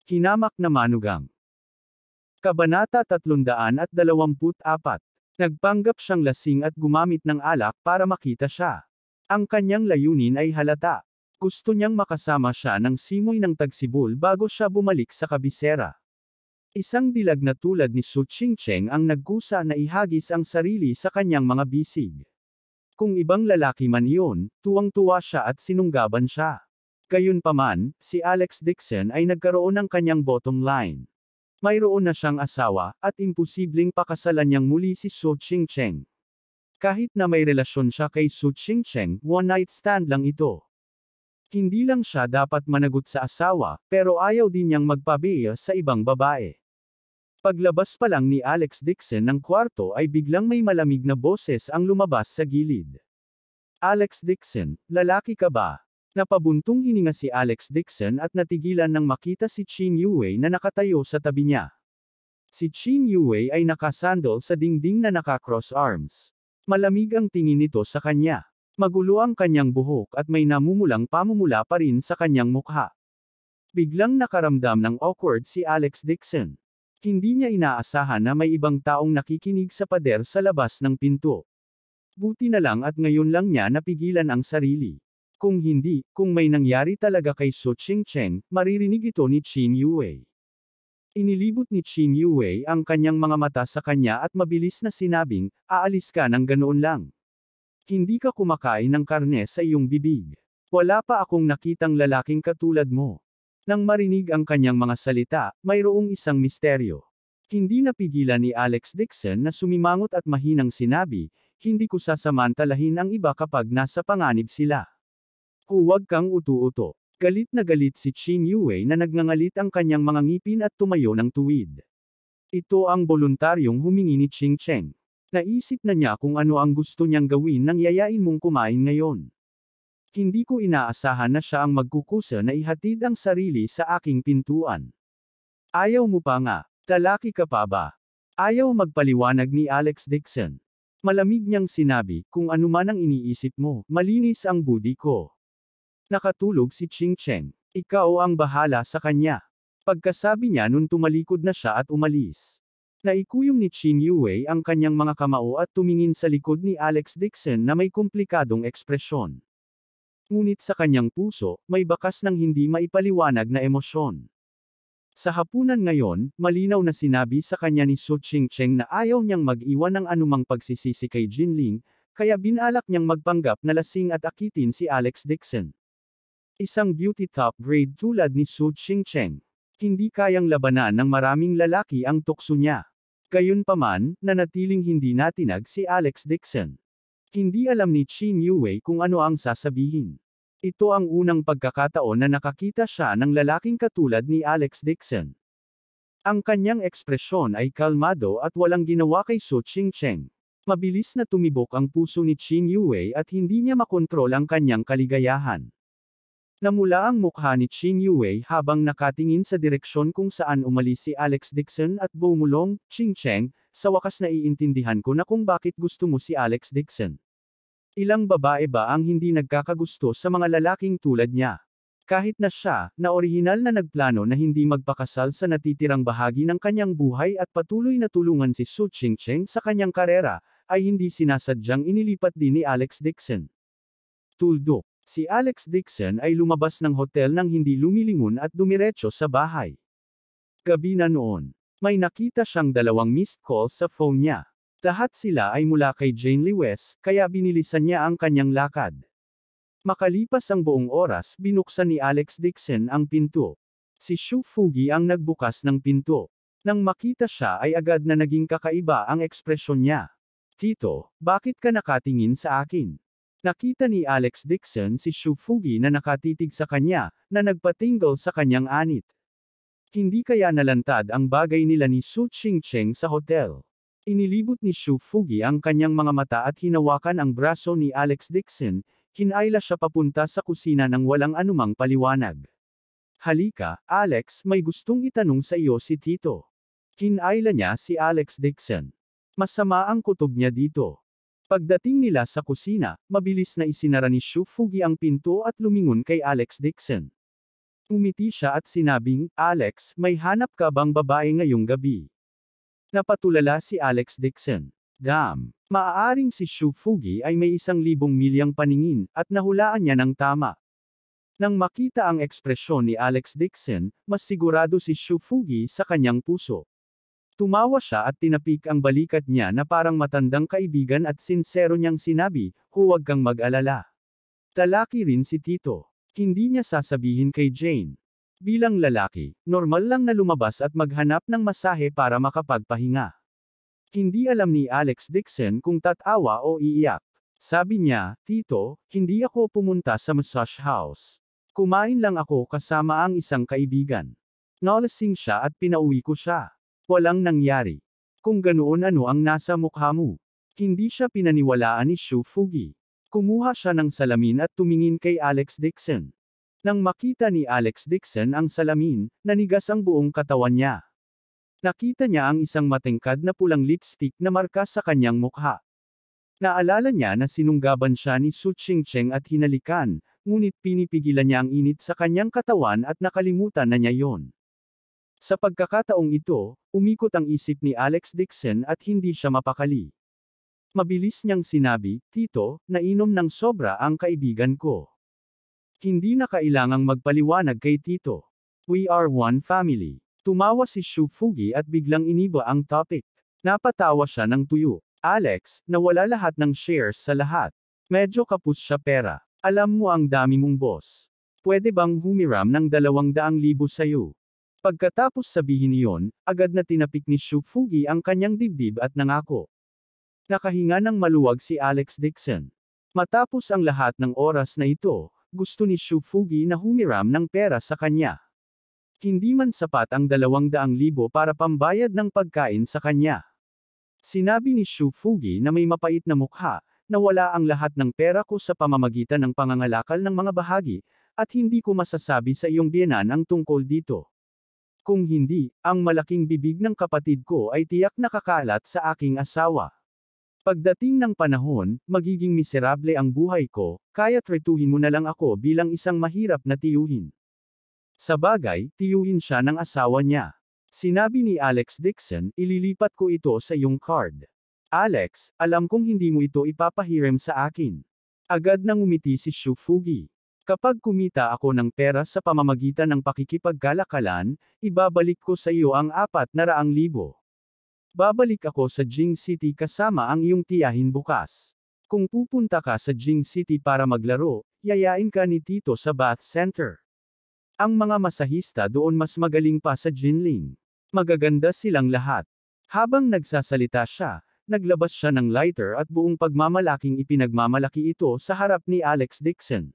Hinamak na manugang. Kabanata 324. Nagpanggap siyang lasing at gumamit ng alak para makita siya. Ang kanyang layunin ay halata. Gusto niyang makasama siya ng simoy ng tagsibol bago siya bumalik sa kabisera. Isang dilag na tulad ni Su Chingcheng ang nagkusa na ihagis ang sarili sa kanyang mga bisig. Kung ibang lalaki man iyon, tuwang-tuwa siya at sinunggaban siya. Gayunpaman, si Alex Dixon ay nagkaroon ng kanyang bottom line. Mayroon na siyang asawa, at imposibleng pakasalan niyang muli si Su Chingcheng. Kahit na may relasyon siya kay Su Chingcheng, one-night stand lang ito. Hindi lang siya dapat managot sa asawa, pero ayaw din niyang magpabiya sa ibang babae. Paglabas pa lang ni Alex Dixon ng kwarto ay biglang may malamig na boses ang lumabas sa gilid. Alex Dixon, lalaki ka ba? Napabuntong hininga si Alex Dixon at natigilan nang makita si Chin Yuwei na nakatayo sa tabi niya. Si Chin Yuwei ay nakasandal sa dingding na naka-cross arms. Malamig ang tingin nito sa kanya. Magulo ang kanyang buhok at may namumulang pamumula pa rin sa kanyang mukha. Biglang nakaramdam ng awkward si Alex Dixon. Hindi niya inaasahan na may ibang taong nakikinig sa pader sa labas ng pinto. Buti na lang at ngayon lang niya napigilan ang sarili. Kung hindi, kung may nangyari talaga kay Su Chingcheng, maririnig ito ni Chin Yuwei. Inilibot ni Chin Yuwei ang kanyang mga mata sa kanya at mabilis na sinabing, aalis ka ng ganoon lang. Hindi ka kumakain ng karne sa iyong bibig. Wala pa akong nakitang lalaking katulad mo. Nang marinig ang kanyang mga salita, mayroong isang misteryo. Hindi napigilan ni Alex Dixon na sumimangot at mahinang sinabi, hindi ko sasamantalahin ang iba kapag nasa panganib sila. Huwag kang utu-uto. Galit na galit si Chin Yuwei na nagngangalit ang kanyang mga ngipin at tumayo ng tuwid. Ito ang voluntaryong humingi ni Chingcheng. Naisip na niya kung ano ang gusto niyang gawin nang yayain mong kumain ngayon. Hindi ko inaasahan na siya ang magkukusa na ihatid ang sarili sa aking pintuan. Ayaw mo pa nga, lalaki ka pa ba? Ayaw magpaliwanag ni Alex Dixon. Malamig niyang sinabi, kung ano man ang iniisip mo, malinis ang budi ko. Nakatulog si Chingcheng. Ikaw ang bahala sa kanya. Pagkasabi niya nun tumalikod na siya at umalis. Naikuyom ni Chin Yuwei ang kanyang mga kamao at tumingin sa likod ni Alex Dixon na may komplikadong ekspresyon. Ngunit sa kanyang puso, may bakas ng hindi maipaliwanag na emosyon. Sa hapunan ngayon, malinaw na sinabi sa kanya ni Su Chingcheng na ayaw niyang mag-iwan ng anumang pagsisisi kay Jinling, kaya binalak niyang magpanggap na lasing at akitin si Alex Dixon. Isang beauty top grade tulad ni Su Chingcheng. Hindi kayang labanan ng maraming lalaki ang tukso niya. Gayunpaman, nanatiling hindi natinag si Alex Dixon. Hindi alam ni Chin Yuwei kung ano ang sasabihin. Ito ang unang pagkakataon na nakakita siya ng lalaking katulad ni Alex Dixon. Ang kanyang ekspresyon ay kalmado at walang ginawa kay Su Chingcheng. Mabilis na tumibok ang puso ni Chin Yuwei at hindi niya makontrol ang kanyang kaligayahan. Namula ang mukha ni Chin Yuwei habang nakatingin sa direksyon kung saan umalis si Alex Dixon at bumulong, Chingcheng, sa wakas naiintindihan ko na kung bakit gusto mo si Alex Dixon. Ilang babae ba ang hindi nagkakagusto sa mga lalaking tulad niya? Kahit na siya, na orihinal na nagplano na hindi magpakasal sa natitirang bahagi ng kanyang buhay at patuloy na tulungan si Su Chingcheng sa kanyang karera, ay hindi sinasadyang inilipat din ni Alex Dixon. Tuldok. Si Alex Dixon ay lumabas ng hotel nang hindi lumilingon at dumiretso sa bahay. Gabi na noon. May nakita siyang 2 missed calls sa phone niya. Lahat sila ay mula kay Jane Lewes, kaya binilisan niya ang kanyang lakad. Makalipas ang buong oras, binuksan ni Alex Dixon ang pinto. Si Shu Fugi ang nagbukas ng pinto. Nang makita siya ay agad na naging kakaiba ang ekspresyon niya. Tito, bakit ka nakatingin sa akin? Nakita ni Alex Dixon si Shu Fugi na nakatitig sa kanya, na nagpatinggol sa kanyang anit. Hindi kaya nalantad ang bagay nila ni Su Chingcheng sa hotel. Inilibot ni Shu Fugi ang kanyang mga mata at hinawakan ang braso ni Alex Dixon, hinayla siya papunta sa kusina nang walang anumang paliwanag. Halika, Alex, may gustong itanong sa iyo si Tito. Hinayla niya si Alex Dixon. Masama ang kutob niya dito. Pagdating nila sa kusina, mabilis na isinara ni Shu Fugi ang pinto at lumingon kay Alex Dixon. Umiti siya at sinabing, Alex, may hanap ka bang babae ngayong gabi? Napatulala si Alex Dixon. Damn. Maaaring si Shu Fugi ay may 1,000 milyang paningin, at nahulaan niya ng tama. Nang makita ang ekspresyon ni Alex Dixon, mas sigurado si Shu Fugi sa kanyang puso. Tumawa siya at tinapik ang balikat niya na parang matandang kaibigan at sinsero niyang sinabi, huwag kang mag-alala. Lalaki rin si Tito. Hindi niya sasabihin kay Jane. Bilang lalaki, normal lang na lumabas at maghanap ng masahe para makapagpahinga. Hindi alam ni Alex Dixon kung tatawa o iiyak. Sabi niya, Tito, hindi ako pumunta sa massage house. Kumain lang ako kasama ang isang kaibigan. Nalasing siya at pinauwi ko siya. Walang nangyari. Kung ganoon ano ang nasa mukha mo. Hindi siya pinaniwalaan ni Shu Fugi. Kumuha siya ng salamin at tumingin kay Alex Dixon. Nang makita ni Alex Dixon ang salamin, nanigas ang buong katawan niya. Nakita niya ang isang matengkad na pulang lipstick na marka sa kanyang mukha. Naalala niya na sinunggaban siya ni Su Chingcheng at hinalikan, ngunit pinipigilan niya ang init sa kanyang katawan at nakalimutan na niya yon. Sa pagkakataong ito, umikot ang isip ni Alex Dixon at hindi siya mapakali. Mabilis niyang sinabi, Tito, nainom ng sobra ang kaibigan ko. Hindi na kailangang magpaliwanag kay Tito. We are one family. Tumawa si Shu Fugi at biglang iniba ang topic. Napatawa siya ng tuyo. Alex, nawala lahat ng shares sa lahat. Medyo kapos siya pera. Alam mo ang dami mong boss. Pwede bang humiram ng 200,000 sa'yo? Pagkatapos sabihin iyon, agad na tinapik ni Shu Fugi ang kanyang dibdib at nangako. Nakahinga ng maluwag si Alex Dixon. Matapos ang lahat ng oras na ito, gusto ni Shu Fugi na humiram ng pera sa kanya. Hindi man sapat ang 200,000 para pambayad ng pagkain sa kanya. Sinabi ni Shu Fugi na may mapait na mukha, na wala ang lahat ng pera ko sa pamamagitan ng pangangalakal ng mga bahagi, at hindi ko masasabi sa iyong biyenan ang tungkol dito. Kung hindi, ang malaking bibig ng kapatid ko ay tiyak nakakalat sa aking asawa. Pagdating ng panahon, magiging miserable ang buhay ko, kaya tretuhin mo na lang ako bilang isang mahirap na tiyuhin. Sa bagay, tiyuhin siya ng asawa niya. Sinabi ni Alex Dixon, ililipat ko ito sa iyong card. Alex, alam kong hindi mo ito ipapahiram sa akin. Agad nang umiti si Shu Fugi. Kapag kumita ako ng pera sa pamamagitan ng pakikipagkalakalan, ibabalik ko sa iyo ang 400,000. Babalik ako sa Jing City kasama ang iyong tiyahin bukas. Kung pupunta ka sa Jing City para maglaro, yayain ka ni Tito sa Bath Center. Ang mga masahista doon mas magaling pa sa Jinling. Magaganda silang lahat. Habang nagsasalita siya, naglabas siya ng lighter at buong pagmamalaking ipinagmamalaki ito sa harap ni Alex Dixon.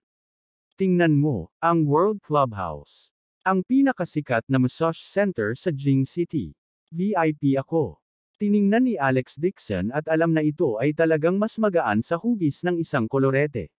Tingnan mo, ang World Clubhouse. Ang pinakasikat na massage center sa Jing City. VIP ako. Tiningnan ni Alex Dixon at alam na ito ay talagang mas magaan sa hugis ng isang kolorete.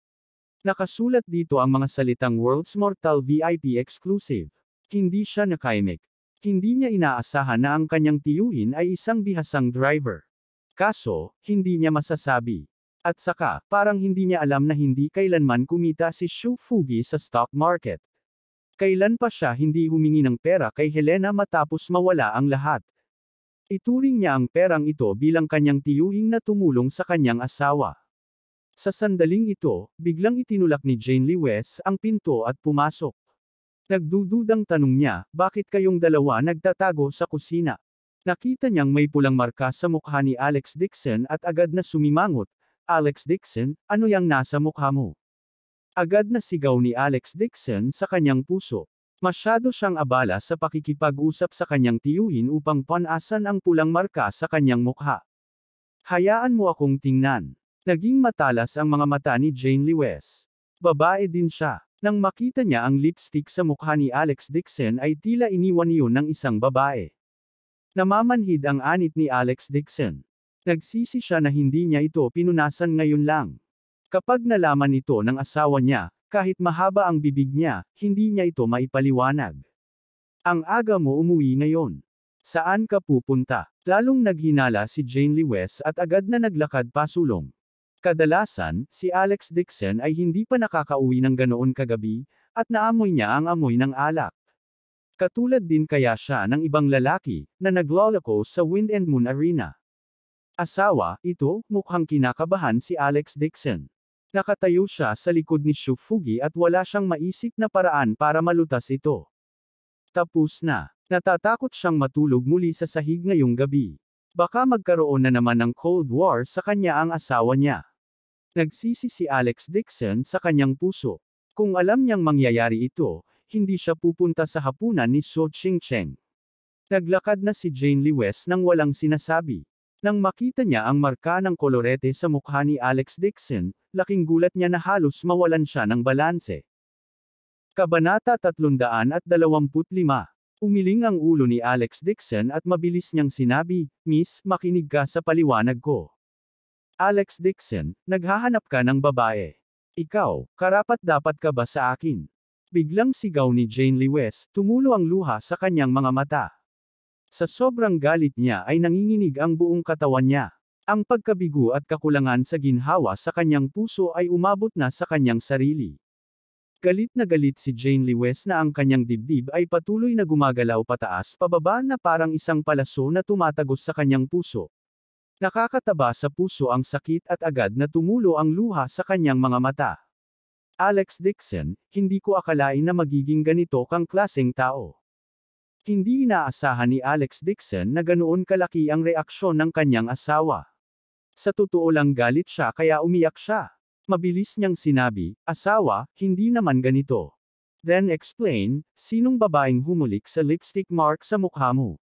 Nakasulat dito ang mga salitang World's Mortal VIP Exclusive. Hindi siya nakaimik. Hindi niya inaasahan na ang kanyang tiyuhin ay isang bihasang driver. Kaso, hindi niya masasabi. At saka, parang hindi niya alam na hindi kailanman kumita si Shu Fugi sa stock market. Kailan pa siya hindi humingi ng pera kay Helena matapos mawala ang lahat. Ituring niya ang perang ito bilang kanyang tiyuhing na tumulong sa kanyang asawa. Sa sandaling ito, biglang itinulak ni Jane Lewis ang pinto at pumasok. Nagdududang tanong niya, bakit kayong dalawa nagtatago sa kusina? Nakita niyang may pulang marka sa mukha ni Alex Dixon at agad na sumimangot, Alex Dixon, ano yang nasa mukha mo? Agad na sigaw ni Alex Dixon sa kanyang puso. Masyado siyang abala sa pakikipag-usap sa kanyang tiyuhin upang panasan ang pulang marka sa kanyang mukha. Hayaan mo akong tingnan. Naging matalas ang mga mata ni Jane Lewis. Babae din siya. Nang makita niya ang lipstick sa mukha ni Alex Dixon ay tila iniwan iyon ng isang babae. Namamanhid ang anit ni Alex Dixon. Nagsisi siya na hindi niya ito pinunasan ngayon lang. Kapag nalaman ito ng asawa niya, kahit mahaba ang bibig niya, hindi niya ito maipaliwanag. Ang aga mo umuwi ngayon. Saan ka pupunta? Lalong naghinala si Jane Lewis at agad na naglakad pasulong. Kadalasan, si Alex Dixon ay hindi pa nakakauwi ng ganoon kagabi, at naamoy niya ang amoy ng alak. Katulad din kaya siya ng ibang lalaki, na nagloloko sa Wind and Moon Arena. Asawa, ito, mukhang kinakabahan si Alex Dixon. Nakatayo siya sa likod ni Shu Fugi at wala siyang maisip na paraan para malutas ito. Tapos na. Natatakot siyang matulog muli sa sahig ngayong gabi. Baka magkaroon na naman ng Cold War sa kanya ang asawa niya. Nagsisi si Alex Dixon sa kanyang puso. Kung alam niyang mangyayari ito, hindi siya pupunta sa hapunan ni So Ching-cheng. Naglakad na si Jane Lee West nang walang sinasabi. Nang makita niya ang marka ng kolorete sa mukha ni Alex Dixon, laking gulat niya na halos mawalan siya ng balanse. Kabanata 325. Umiling ang ulo ni Alex Dixon at mabilis niyang sinabi, "Miss, makinig ka sa paliwanag ko. Alex Dixon, naghahanap ka ng babae. Ikaw, karapat-dapat ka ba sa akin?" Biglang sigaw ni Jane Lee West, tumulo ang luha sa kanyang mga mata. Sa sobrang galit niya ay nanginginig ang buong katawan niya. Ang pagkabigo at kakulangan sa ginhawa sa kanyang puso ay umabot na sa kanyang sarili. Galit na galit si Jane Lee West na ang kanyang dibdib ay patuloy na gumagalaw pataas pababa na parang isang palaso na tumatagos sa kanyang puso. Nakakataba sa puso ang sakit at agad na tumulo ang luha sa kanyang mga mata. Alex Dixon, hindi ko akalain na magiging ganito kang klaseng tao. Hindi inaasahan ni Alex Dixon na ganoon kalaki ang reaksyon ng kanyang asawa. Sa totoo lang galit siya kaya umiyak siya. Mabilis niyang sinabi, "Asawa, hindi naman ganito." Then explain, sinong babaeng humulik sa lipstick mark sa mukha mo?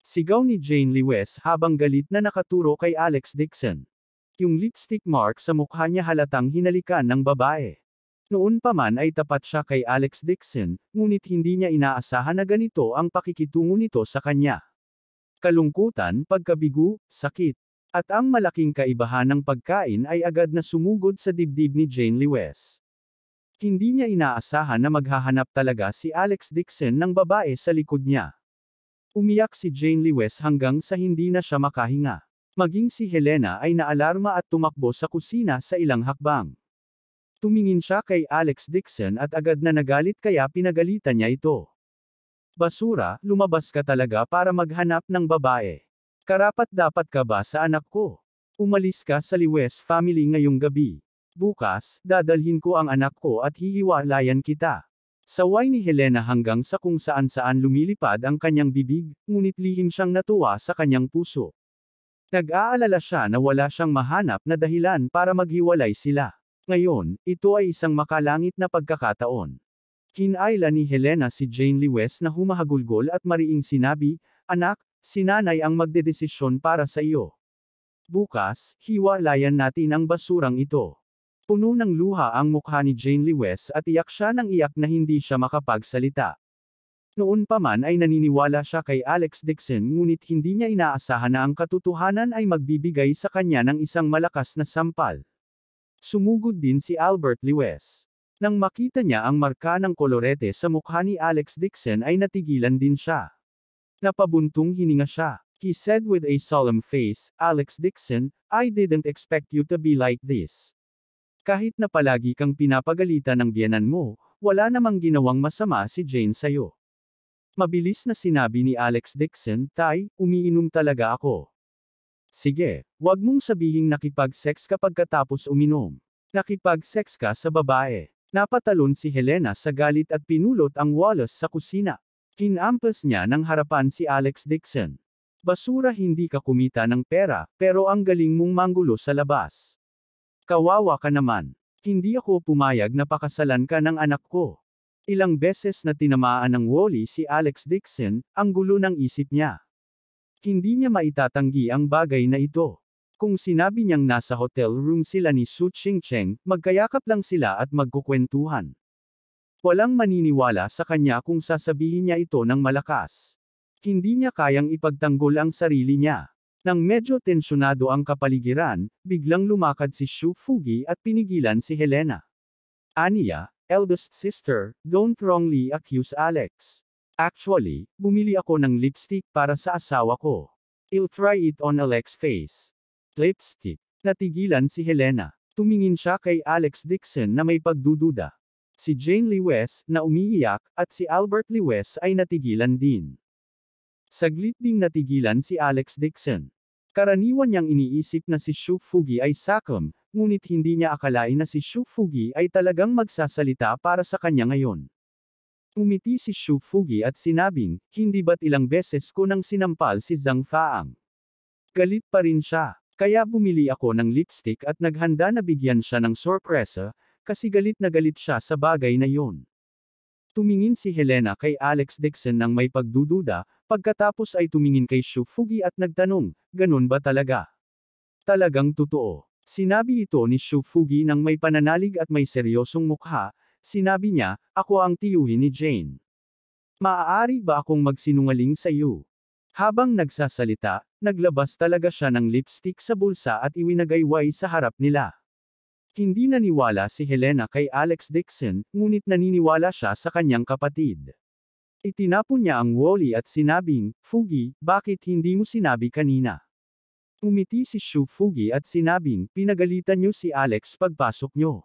Sigaw ni Jane Lee West habang galit na nakaturo kay Alex Dixon. Yung lipstick mark sa mukha niya halatang hinalikan ng babae. Noon pa man ay tapat siya kay Alex Dixon, ngunit hindi niya inaasahan na ganito ang pakikitungo nito sa kanya. Kalungkutan, pagkabigo, sakit, at ang malaking kaibahan ng pagkain ay agad na sumugod sa dibdib ni Jane Lee West. Hindi niya inaasahan na maghahanap talaga si Alex Dixon ng babae sa likod niya. Umiyak si Jane Lee West hanggang sa hindi na siya makahinga. Maging si Helena ay naalarma at tumakbo sa kusina sa ilang hakbang. Tumingin siya kay Alex Dixon at agad na nagalit kaya pinagalitan niya ito. "Basura, lumabas ka talaga para maghanap ng babae. Karapat-dapat ka ba sa anak ko? Umalis ka sa Lee West family ngayong gabi. Bukas, dadalhin ko ang anak ko at hihiwalayan kita." Saway ni Helena hanggang sa kung saan-saan lumilipad ang kanyang bibig, ngunit lihim siyang natuwa sa kanyang puso. Nag-aalala siya na wala siyang mahanap na dahilan para maghiwalay sila. Ngayon, ito ay isang makalangit na pagkakataon. Hinayla ni Helena si Jane Lee West na humahagulgol at mariing sinabi, "Anak, si nanay ang magdedesisyon para sa iyo. Bukas, hiwalayan natin ang basurang ito." Puno ng luha ang mukha ni Jane Lee West at iyak siya ng iyak na hindi siya makapagsalita. Noon pa man ay naniniwala siya kay Alex Dixon ngunit hindi niya inaasahan na ang katotohanan ay magbibigay sa kanya ng isang malakas na sampal. Sumugod din si Albert Lee West. Nang makita niya ang marka ng kolorete sa mukha ni Alex Dixon ay natigilan din siya. Napabuntong hininga siya. He said with a solemn face, "Alex Dixon, I didn't expect you to be like this. Kahit na palagi kang pinapagalitan ng biyenan mo, wala namang ginawang masama si Jane sa'yo." Mabilis na sinabi ni Alex Dixon, "Tay, umiinom talaga ako." "Sige, wag mong sabihing nakipag-sex ka pagkatapos uminom. Nakipag-sex ka sa babae." Napatalon si Helena sa galit at pinulot ang Wallace sa kusina. Hinampas niya ng harapan si Alex Dixon. "Basura, hindi ka kumita ng pera, pero ang galing mong manggulo sa labas. Kawawa ka naman. Hindi ako pumayag na pakasalan ka ng anak ko." Ilang beses na tinamaan ng Wally si Alex Dixon, ang gulo ng isip niya. Hindi niya maitatanggi ang bagay na ito. Kung sinabi niyang nasa hotel room sila ni Su Ching-cheng, magkayakap lang sila at magkukwentuhan. Walang maniniwala sa kanya kung sasabihin niya ito ng malakas. Hindi niya kayang ipagtanggol ang sarili niya. Nang medyo tensyonado ang kapaligiran, biglang lumakad si Shu Fugi at pinigilan si Helena. "Aniya, eldest sister, don't wrongly accuse Alex. Actually, bumili ako ng lipstick para sa asawa ko. I'll try it on Alex's face." "Lipstick?" Natigilan si Helena. Tumingin siya kay Alex Dixon na may pagdududa. Si Jane Lewes, na umiiyak, at si Albert Lewes ay natigilan din. Saglit ding natigilan si Alex Dixon. Karaniwan niyang iniisip na si Shu Fugi ay sakom, ngunit hindi niya akalain na si Shu Fugi ay talagang magsasalita para sa kanya ngayon. Umiti si Shu Fugi at sinabing, hindi ba't ilang beses ko nang sinampal si Zhang Faang? Galit pa rin siya, kaya bumili ako ng lipstick at naghanda na bigyan siya ng sorpresa, kasi galit na galit siya sa bagay na yon. Tumingin si Helena kay Alex Dixon nang may pagdududa, pagkatapos ay tumingin kay Shu Fugi at nagtanong, ganun ba talaga? Talagang totoo. Sinabi ito ni Shu Fugi nang may pananalig at may seryosong mukha, sinabi niya, ako ang tiyuhin ni Jane. Maaari ba akong magsinungaling sa iyo? Habang nagsasalita, naglabas talaga siya ng lipstick sa bulsa at iwinagayway sa harap nila. Hindi naniwala si Helena kay Alex Dixon, ngunit naniniwala siya sa kanyang kapatid. Itinapon niya ang wally at sinabing, Fugi, bakit hindi mo sinabi kanina? Umiti si Shu Fugi at sinabing, pinagalitan niyo si Alex pagpasok niyo.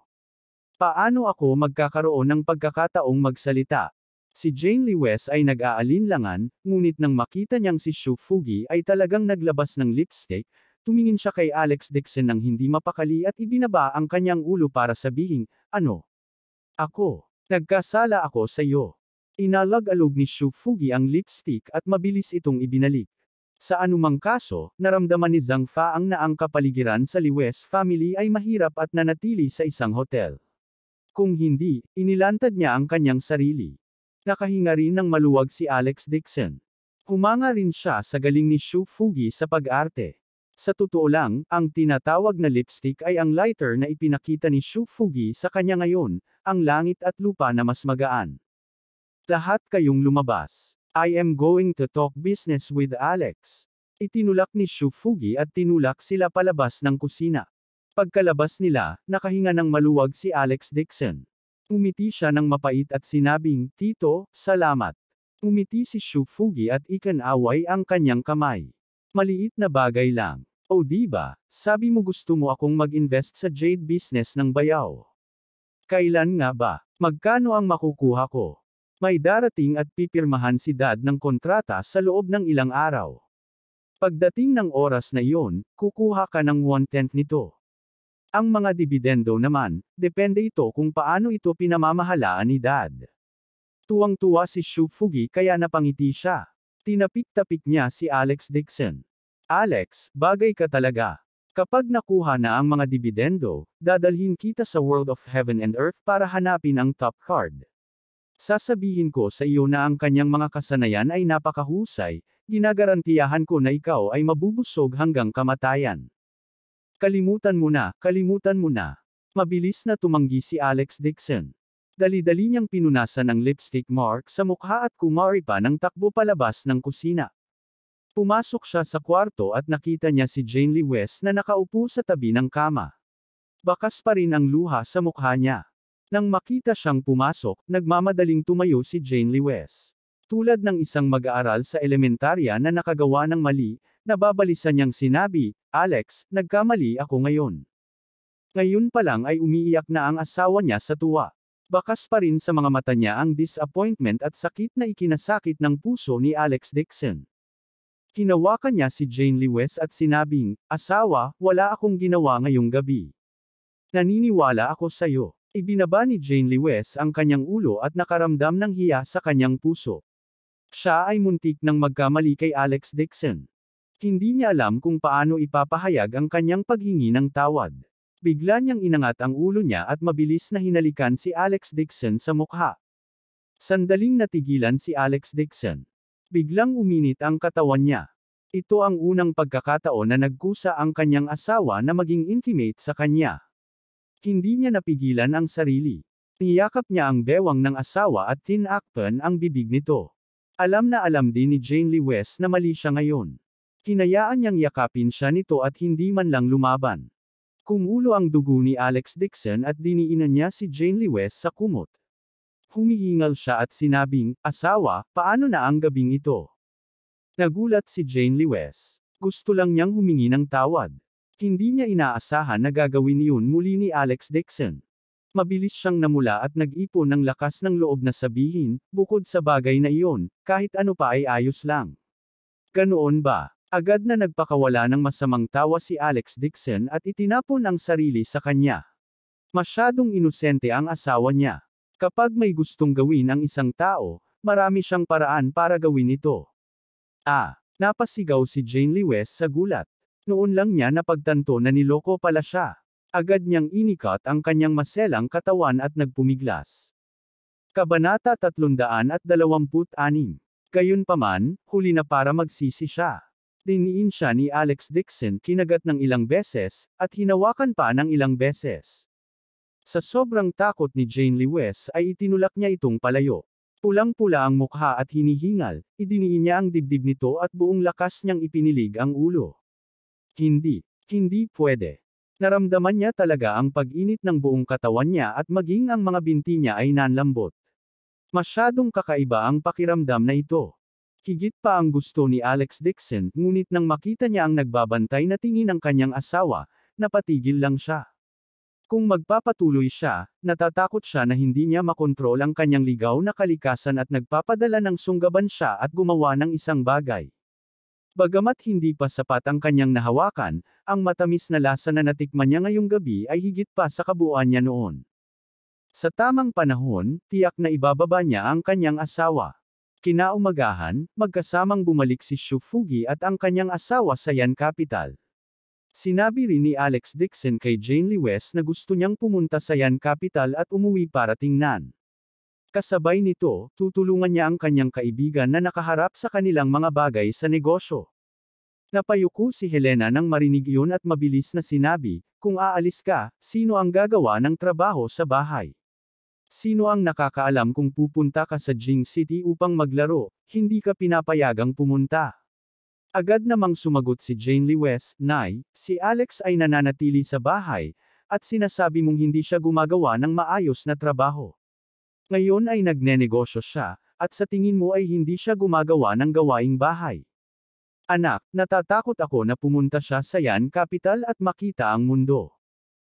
Paano ako magkakaroon ng pagkakataong magsalita? Si Jane Lewes ay nag-aalinlangan, ngunit nang makita niyang si Shu Fugi ay talagang naglabas ng lipstick, tumingin siya kay Alex Dixon nang hindi mapakali at ibinaba ang kanyang ulo para sabihin, ano? Ako. Nagkasala ako sa iyo. Inalag-alog ni Shu Fugi ang lipstick at mabilis itong ibinalik. Sa anumang kaso, naramdaman ni Zhang Faang na ang kapaligiran sa Lewes family ay mahirap at nanatili sa isang hotel. Kung hindi, inilantad niya ang kanyang sarili. Nakahinga rin ng maluwag si Alex Dixon. Humanga rin siya sa galing ni Shu Fugi sa pag-arte. Sa totoo lang, ang tinatawag na lipstick ay ang lighter na ipinakita ni Shu Fugi sa kanya ngayon, ang langit at lupa na mas magaan. Lahat kayong lumabas. I am going to talk business with Alex. Itinulak ni Shu Fugi at tinulak sila palabas ng kusina. Pagkalabas nila, nakahinga ng maluwag si Alex Dixon. Umiti siya ng mapait at sinabing, Tito, salamat. Umiti si Shu Fugi at ikinaway ang kanyang kamay. Maliit na bagay lang. O diba, sabi mo gusto mo akong mag-invest sa jade business ng bayaw. Kailan nga ba? Magkano ang makukuha ko? May darating at pipirmahan si Dad ng kontrata sa loob ng ilang araw. Pagdating ng oras na iyon, kukuha ka ng 1/10 nito. Ang mga dibidendo naman, depende ito kung paano ito pinamamahalaan ni Dad. Tuwang-tuwa si Shu Fugi kaya napangiti siya. Tinapik-tapik niya si Alex Dixon. Alex, bagay ka talaga. Kapag nakuha na ang mga dibidendo, dadalhin kita sa World of Heaven and Earth para hanapin ang top card. Sasabihin ko sa iyo na ang kanyang mga kasanayan ay napakahusay, ginagarantiyahan ko na ikaw ay mabubusog hanggang kamatayan. Kalimutan mo na, kalimutan mo na. Mabilis na tumanggi si Alex Dixon. Dali-dali niyang pinunasan ng lipstick mark sa mukha at kumari pa ng takbo palabas ng kusina. Pumasok siya sa kwarto at nakita niya si Jane Lewes na nakaupo sa tabi ng kama. Bakas pa rin ang luha sa mukha niya. Nang makita siyang pumasok, nagmamadaling tumayo si Jane Lewes. Tulad ng isang mag-aaral sa elementarya na nakagawa ng mali, nababalisan niyang sinabi, Alex, nagkamali ako ngayon. Ngayon pa lang ay umiiyak na ang asawa niya sa tuwa. Bakas pa rin sa mga mata niya ang disappointment at sakit na ikinasakit ng puso ni Alex Dixon. Hinawakan niya si Jane Lewes at sinabing, asawa, wala akong ginawa ngayong gabi. Naniniwala ako sa'yo. Ibinaba ni Jane Lewes ang kanyang ulo at nakaramdam ng hiya sa kanyang puso. Siya ay muntik nang magkamali kay Alex Dixon. Hindi niya alam kung paano ipapahayag ang kanyang paghingi ng tawad. Bigla niyang inangat ang ulo niya at mabilis na hinalikan si Alex Dixon sa mukha. Sandaling natigilan si Alex Dixon. Biglang uminit ang katawan niya. Ito ang unang pagkakataon na nagkusa ang kanyang asawa na maging intimate sa kanya. Hindi niya napigilan ang sarili. Niyakap niya ang bewang ng asawa at tinakpan ang bibig nito. Alam na alam din ni Jane Lewes na mali siya ngayon. Hinayaan niyang yakapin siya nito at hindi man lang lumaban. Kumulo ang dugo ni Alex Dixon at diniinan niya si Jane Lewes sa kumot. Humihingal siya at sinabing, asawa, paano na ang gabing ito? Nagulat si Jane Lewes. Gusto lang niyang humingi ng tawad. Hindi niya inaasahan na gagawin iyon muli ni Alex Dixon. Mabilis siyang namula at nag-ipon ng lakas ng loob na sabihin, bukod sa bagay na iyon, kahit ano pa ay ayos lang. Ganoon ba? Agad na nagpakawala ng masamang tawa si Alex Dixon at itinapon ang sarili sa kanya. Masyadong inosente ang asawa niya. Kapag may gustong gawin ang isang tao, marami siyang paraan para gawin ito. Napasigaw si Jane Lewis sa gulat. Noon lang niya napagtanto na niloko pala siya. Agad niyang inikot ang kanyang maselang katawan at nagpumiglas. Kabanata 326. Gayunpaman, huli na para magsisi siya. Diniin siya ni Alex Dixon kinagat ng ilang beses, at hinawakan pa ng ilang beses. Sa sobrang takot ni Jane Lewis ay itinulak niya itong palayo. Pulang-pula ang mukha at hinihingal, idiniin niya ang dibdib nito at buong lakas niyang ipinilig ang ulo. Hindi pwede. Naramdaman niya talaga ang pag-init ng buong katawan niya at maging ang mga binti niya ay nanlambot. Masyadong kakaiba ang pakiramdam na ito. Higit pa ang gusto ni Alex Dixon, ngunit nang makita niya ang nagbabantay na tingin ng kanyang asawa, napatigil lang siya. Kung magpapatuloy siya, natatakot siya na hindi niya makontrol ang kanyang ligaw na kalikasan at nagpapadala ng sunggaban siya at gumawa ng isang bagay. Bagamat hindi pa sapat ang kanyang nahawakan, ang matamis na lasa na natikman niya ngayong gabi ay higit pa sa kabuuan niya noon. Sa tamang panahon, tiyak na ibababa niya ang kanyang asawa. Kinaumagahan, magkasamang bumalik si Shufugi at ang kanyang asawa sa Yan Capital. Sinabi rin ni Alex Dixon kay Jane Lewis na gusto niyang pumunta sa Yan Capital at umuwi para tingnan. Kasabay nito, tutulungan niya ang kanyang kaibigan na nakaharap sa kanilang mga bagay sa negosyo. Napayuko si Helena nang marinig iyon at mabilis na sinabi, kung aalis ka, sino ang gagawa ng trabaho sa bahay? Sino ang nakakaalam kung pupunta ka sa Jing City upang maglaro, hindi ka pinapayagang pumunta? Agad namang sumagot si Jane Lewis, Nay, si Alex ay nananatili sa bahay, at sinasabi mong hindi siya gumagawa ng maayos na trabaho. Ngayon ay nagnenegosyo siya, at sa tingin mo ay hindi siya gumagawa ng gawaing bahay. Anak, natatakot ako na pumunta siya sa Yan Capital at makita ang mundo.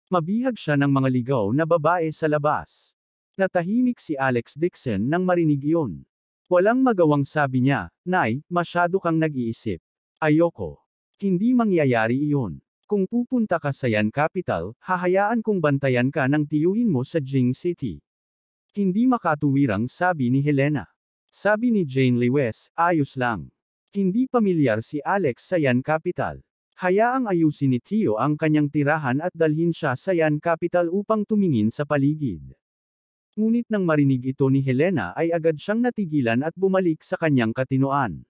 Mabihag siya ng mga ligaw na babae sa labas. Natahimik si Alex Dixon nang marinig iyon. Walang magawang sabi niya, Nay, masyado kang nag-iisip. Ayoko. Hindi mangyayari iyon. Kung pupunta ka sa Yan Capital, hahayaan kong bantayan ka ng tiyuhin mo sa Jing City. Hindi makatuwirang sabi ni Helena. Sabi ni Jane Lewis, ayos lang. Hindi pamilyar si Alex sa Yan Capital. Hayaang ayusin ni Tio ang kanyang tirahan at dalhin siya sa Yan Capital upang tumingin sa paligid. Ngunit nang marinig ito ni Helena ay agad siyang natigilan at bumalik sa kanyang katinoan.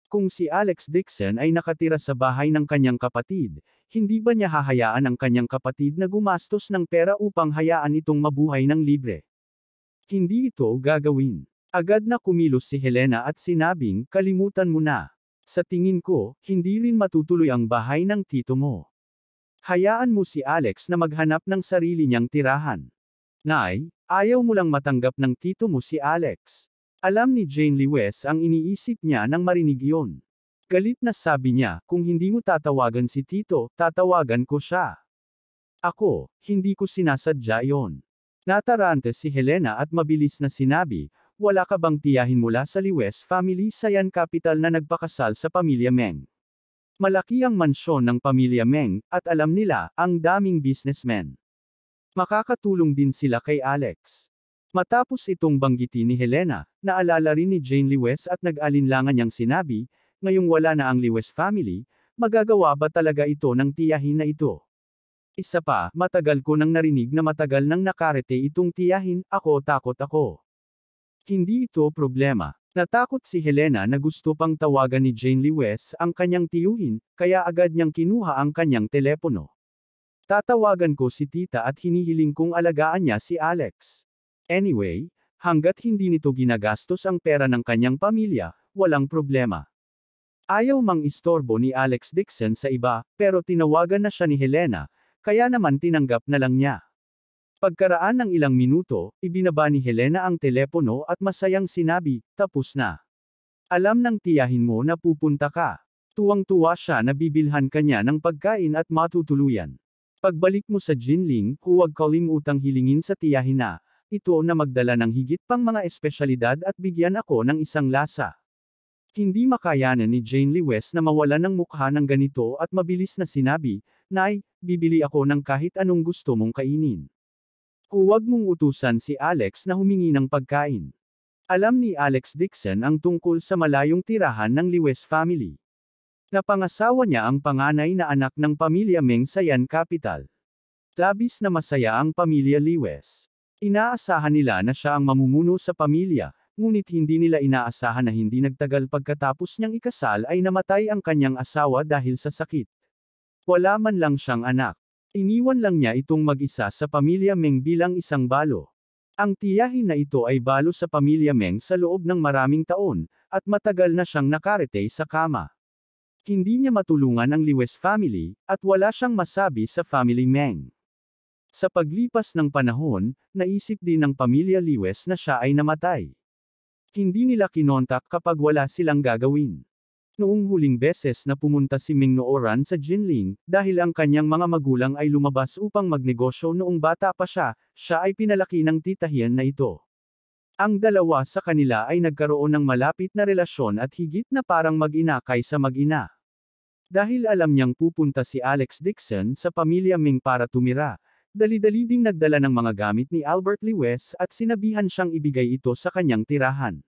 Kung si Alex Dixon ay nakatira sa bahay ng kanyang kapatid, hindi ba niya hahayaan ang kanyang kapatid na gumastos ng pera upang hayaan itong mabuhay ng libre? Hindi ito gagawin. Agad na kumilos si Helena at sinabing, kalimutan mo na. Sa tingin ko, hindi rin matutuloy ang bahay ng tito mo. Hayaan mo si Alex na maghanap ng sarili niyang tirahan. Nay, ayaw mo lang matanggap ng tito mo si Alex. Alam ni Jane Lewis ang iniisip niya nang marinig iyon. Galit na sabi niya, kung hindi mo tatawagan si tito, tatawagan ko siya. Ako, hindi ko sinasadya iyon. Natarante si Helena at mabilis na sinabi, wala ka bang tiyahin mula sa Lewis family sa Yan Capital na nagpakasal sa pamilya Meng? Malaki ang mansyon ng pamilya Meng, at alam nila, ang daming businessmen. Makakatulong din sila kay Alex. Matapos itong banggitin ni Helena, naalala rin ni Jane Lewis at nag-alinlangan niyang sinabi, ngayong wala na ang Lewis family, magagawa ba talaga ito ng tiyahin na ito? Isa pa, matagal ko nang narinig na matagal nang nakarete itong tiyahin, takot ako. Hindi ito problema. Natakot si Helena na gusto pang tawagan ni Jane Lewis ang kanyang tiyuhin, kaya agad niyang kinuha ang kanyang telepono. Tatawagan ko si tita at hinihiling kong alagaan niya si Alex. Anyway, hanggat hindi nito ginagastos ang pera ng kanyang pamilya, walang problema. Ayaw mang istorbo ni Alex Dixon sa iba, pero tinawagan na siya ni Helena, kaya naman tinanggap na lang niya. Pagkaraan ng ilang minuto, ibinaba ni Helena ang telepono at masayang sinabi, tapos na. Alam ng tiyahin mo na pupunta ka. Tuwang-tuwa siya na bibilhan kanya ng pagkain at matutuluyan. Pagbalik mo sa Jinling, huwag kalimutang hilingin sa tiyahin na, ito na magdala ng higit pang mga espesyalidad at bigyan ako ng isang lasa. Hindi makayanan ni Jane Lewes na mawala ng mukha ng ganito at mabilis na sinabi, Nay, bibili ako ng kahit anong gusto mong kainin. Huwag mong utusan si Alex na humingi ng pagkain. Alam ni Alex Dixon ang tungkol sa malayong tirahan ng Lewes family. Napangasawa niya ang panganay na anak ng pamilya Meng sa Yan Capital. Labis na masaya ang pamilya Lewes. Inaasahan nila na siya ang mamumuno sa pamilya, ngunit hindi nila inaasahan na hindi nagtagal pagkatapos niyang ikasal ay namatay ang kanyang asawa dahil sa sakit. Wala man lang siyang anak. Iniwan lang niya itong mag-isa sa pamilya Meng bilang isang balo. Ang tiyahin na ito ay balo sa pamilya Meng sa loob ng maraming taon, at matagal na siyang nakarete sa kama. Hindi niya matulungan ang Lewes family, at wala siyang masabi sa family Meng. Sa paglipas ng panahon, naisip din ng pamilya Lewes na siya ay namatay. Hindi nila kinontak kapag wala silang gagawin. Noong huling beses na pumunta si Meng Nooran sa Jinling, dahil ang kanyang mga magulang ay lumabas upang magnegosyo noong bata pa siya ay pinalaki ng titahian na ito. Ang dalawa sa kanila ay nagkaroon ng malapit na relasyon at higit na parang mag-ina kaysa mag-ina. Dahil alam niyang pupunta si Alex Dixon sa pamilya Meng para tumira, dali-dali ding nagdala ng mga gamit ni Albert Lewes at sinabihan siyang ibigay ito sa kanyang tirahan.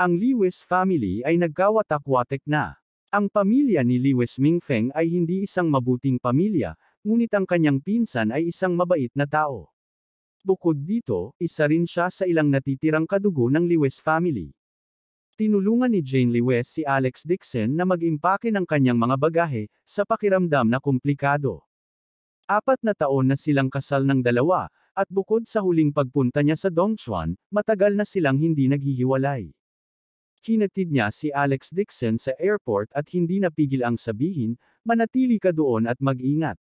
Ang Lewes family ay nagkawatak-watek na. Ang pamilya ni Lewes Mingfeng ay hindi isang mabuting pamilya, ngunit ang kanyang pinsan ay isang mabait na tao. Bukod dito, isa rin siya sa ilang natitirang kadugo ng Lewes family. Tinulungan ni Jane Lewes si Alex Dixon na mag-impake ng kanyang mga bagahe, sa pakiramdam na komplikado. 4 na taon na silang kasal ng dalawa, at bukod sa huling pagpunta niya sa Dongchuan, matagal na silang hindi naghihiwalay. Hinatid niya si Alex Dixon sa airport at hindi napigil ang sabihin, manatili ka doon at mag-ingat.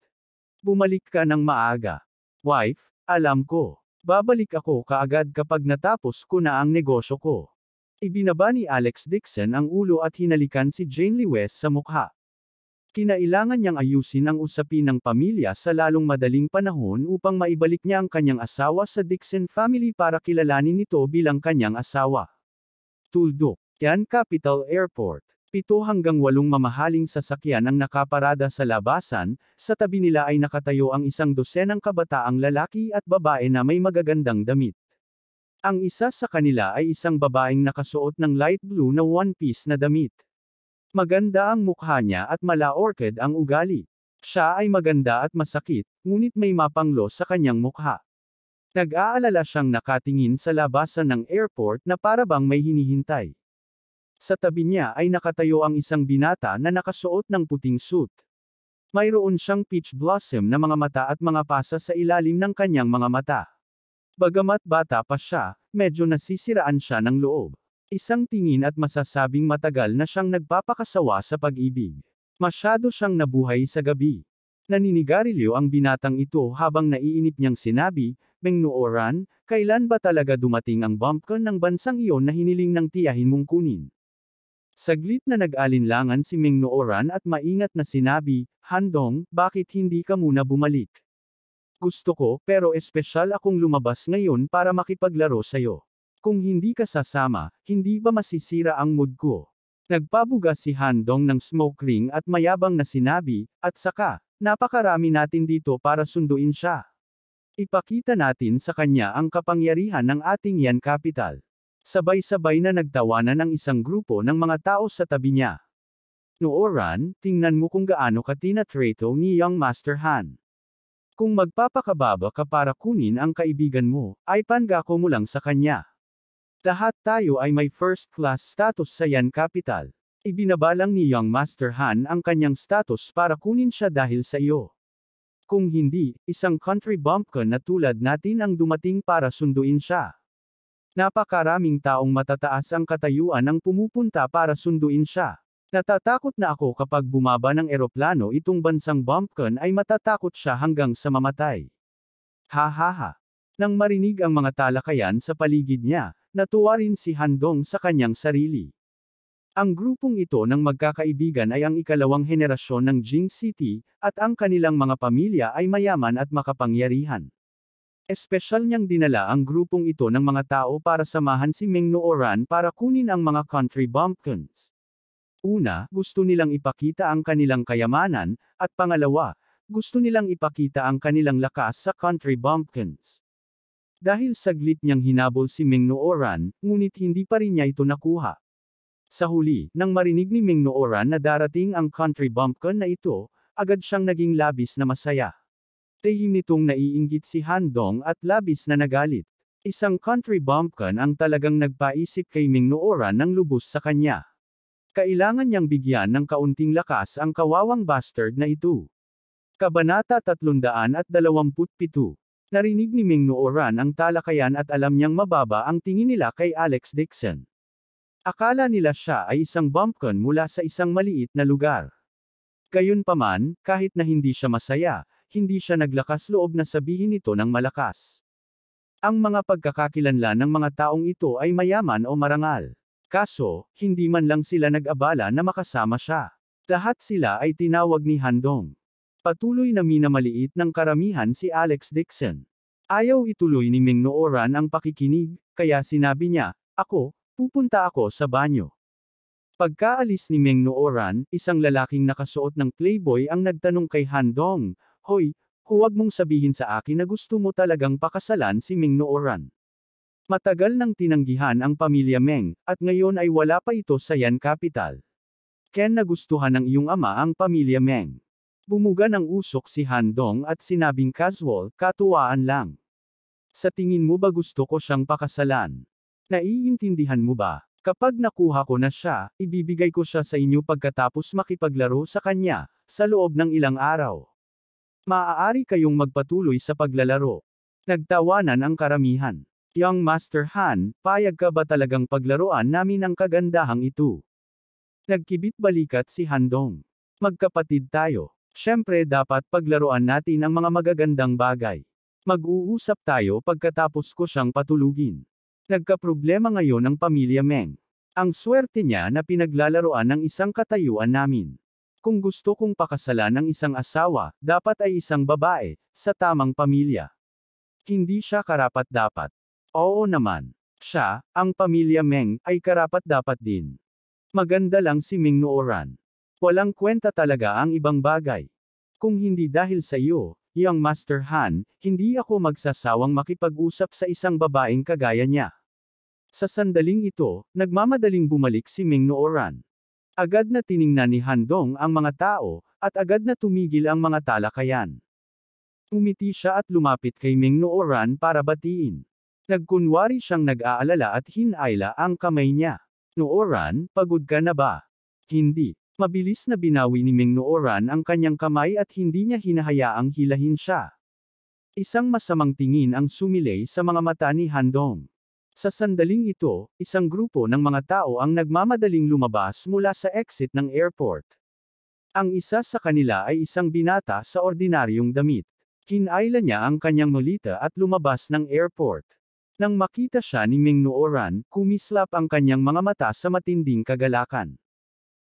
Bumalik ka ng maaga. Wife, alam ko. Babalik ako kaagad kapag natapos ko na ang negosyo ko. Ibinaba ni Alex Dixon ang ulo at hinalikan si Jane Lewes sa mukha. Kinailangan niyang ayusin ang usapin ng pamilya sa lalong madaling panahon upang maibalik niya ang kanyang asawa sa Dixon family para kilalanin ito bilang kanyang asawa. Tuldok, Yan Capital Airport. 7 hanggang 8 mamahaling sasakyan ang nakaparada sa labasan, sa tabi nila ay nakatayo ang 100 kabataang lalaki at babae na may magagandang damit. Ang isa sa kanila ay isang babaeng nakasuot ng light blue na one-piece na damit. Maganda ang mukha niya at mala-orchid ang ugali. Siya ay maganda at masakit, ngunit may mapanglo sa kanyang mukha. Nag-aalala siyang nakatingin sa labasan ng airport na para bang may hinihintay. Sa tabi niya ay nakatayo ang isang binata na nakasuot ng puting suit. Mayroon siyang peach blossom na mga mata at mga pasa sa ilalim ng kanyang mga mata. Bagamat bata pa siya, medyo nasisiraan siya ng loob. Isang tingin at masasabing matagal na siyang nagpapakasawa sa pag-ibig. Masyado siyang nabuhay sa gabi. Naninigarilyo ang binatang ito habang naiinip niyang sinabi, Meng Nooran, kailan ba talaga dumating ang bumpkin ng bansang iyon na hiniling ng tiyahin mong kunin? Saglit na nag-alinlangan si Meng Nooran at maingat na sinabi, Handong, bakit hindi ka muna bumalik? Gusto ko, pero espesyal akong lumabas ngayon para makipaglaro sa'yo. Kung hindi ka sasama, hindi ba masisira ang mood ko? Nagpabuga si Handong ng smoke ring at mayabang na sinabi, at saka, napakarami natin dito para sunduin siya. Ipakita natin sa kanya ang kapangyarihan ng ating Yan Capital. Sabay-sabay na nagtawanan ang isang grupo ng mga tao sa tabi niya. Nooran, tingnan mo kung gaano ka tinatrato ni Young Master Han. Kung magpapakababa ka para kunin ang kaibigan mo, ay pangako mo lang sa kanya. Lahat tayo ay may first class status sa Yan Capital. Ibinaba lang ni Young Master Han ang kanyang status para kunin siya dahil sa iyo. Kung hindi, isang country bumpkin na tulad natin ang dumating para sunduin siya. Napakaraming taong matataas ang katayuan ang pumupunta para sunduin siya. Natatakot na ako kapag bumaba ng eroplano itong bansang bumpkin ay matatakot siya hanggang sa mamatay. Ha ha ha. Nang marinig ang mga talakayan sa paligid niya, natuwa rin si Handong sa kanyang sarili. Ang grupong ito ng magkakaibigan ay ang ikalawang henerasyon ng Jing City, at ang kanilang mga pamilya ay mayaman at makapangyarihan. Espesyal niyang dinala ang grupong ito ng mga tao para samahan si Meng Nooran para kunin ang mga country bumpkins. Una, gusto nilang ipakita ang kanilang kayamanan, at pangalawa, gusto nilang ipakita ang kanilang lakas sa country bumpkins. Dahil saglit niyang hinabol si Meng Nooran, ngunit hindi pa rin niya ito nakuha. Sa huli, nang marinig ni Meng Nooran na darating ang country bumpkin na ito, agad siyang naging labis na masaya. Lihim nitong naiinggit si Han Dong at labis na nagalit. Isang country bumpkin ang talagang nagpaisip kay Meng Nooran ng lubos sa kanya. Kailangan niyang bigyan ng kaunting lakas ang kawawang bastard na ito. Kabanata 327. Narinig ni Meng Nooran ang talakayan at alam niyang mababa ang tingin nila kay Alex Dixon. Akala nila siya ay isang bumpkin mula sa isang maliit na lugar. Gayunpaman, kahit na hindi siya masaya, hindi siya naglakas loob na sabihin ito ng malakas. Ang mga pagkakakilanlan ng mga taong ito ay mayaman o marangal. Kaso, hindi man lang sila nag-abala na makasama siya. Lahat sila ay tinawag ni Handong. Patuloy na minamaliit ng karamihan si Alex Dixon. Ayaw ituloy ni Meng Nooran ang pakikinig, kaya sinabi niya, pupunta ako sa banyo. Pagkaalis ni Meng Nooran, isang lalaking nakasuot ng playboy ang nagtanong kay Handong, "Hoy, huwag mong sabihin sa akin na gusto mo talagang pakasalan si Meng Nooran." Matagal nang tinanggihan ang pamilya Meng, at ngayon ay wala pa ito sa Yan Capital. Ken nagustuhan ng iyong ama ang pamilya Meng. Bumuga ng usok si Handong at sinabing casual, katuwaan lang. Sa tingin mo ba gusto ko siyang pakasalan? Naiintindihan mo ba? Kapag nakuha ko na siya, ibibigay ko siya sa inyo pagkatapos makipaglaro sa kanya, sa loob ng ilang araw. Maaari kayong magpatuloy sa paglalaro. Nagtawanan ang karamihan. Young Master Han, payag ka ba talagang paglaruan namin ang kagandahang ito? Nagkibit balikat si Handong. Magkapatid tayo. Siyempre dapat paglaruan natin ang mga magagandang bagay. Mag-uusap tayo pagkatapos ko siyang patulugin. Nagkaproblema ngayon ang pamilya Meng. Ang swerte niya na pinaglalaroan ng isang katayuan namin. Kung gusto kong pakasalan ng isang asawa, dapat ay isang babae, sa tamang pamilya. Hindi siya karapat-dapat. Oo naman. Siya, ang pamilya Meng, ay karapat-dapat din. Maganda lang si Meng Nooran. Walang kwenta talaga ang ibang bagay. Kung hindi dahil sa iyo, Young Master Han, hindi ako magsasawang makipag-usap sa isang babaeng kagaya niya. Sa sandaling ito, nagmamadaling bumalik si Meng Nooran. Agad na tiningnan ni Handong ang mga tao, at agad na tumigil ang mga talakayan. Umiti siya at lumapit kay Meng Nooran para batiin. Nagkunwari siyang nag-aalala at hinayla ang kamay niya. Nooran, pagod ka na ba? Hindi. Mabilis na binawi ni Meng Nooran ang kanyang kamay at hindi niya hinahayaang hilahin siya. Isang masamang tingin ang sumilay sa mga mata ni Handong. Sa sandaling ito, isang grupo ng mga tao ang nagmamadaling lumabas mula sa exit ng airport. Ang isa sa kanila ay isang binata sa ordinaryong damit. Hinayla niya ang kanyang malita at lumabas ng airport. Nang makita siya ni Meng Nooran, kumislap ang kanyang mga mata sa matinding kagalakan.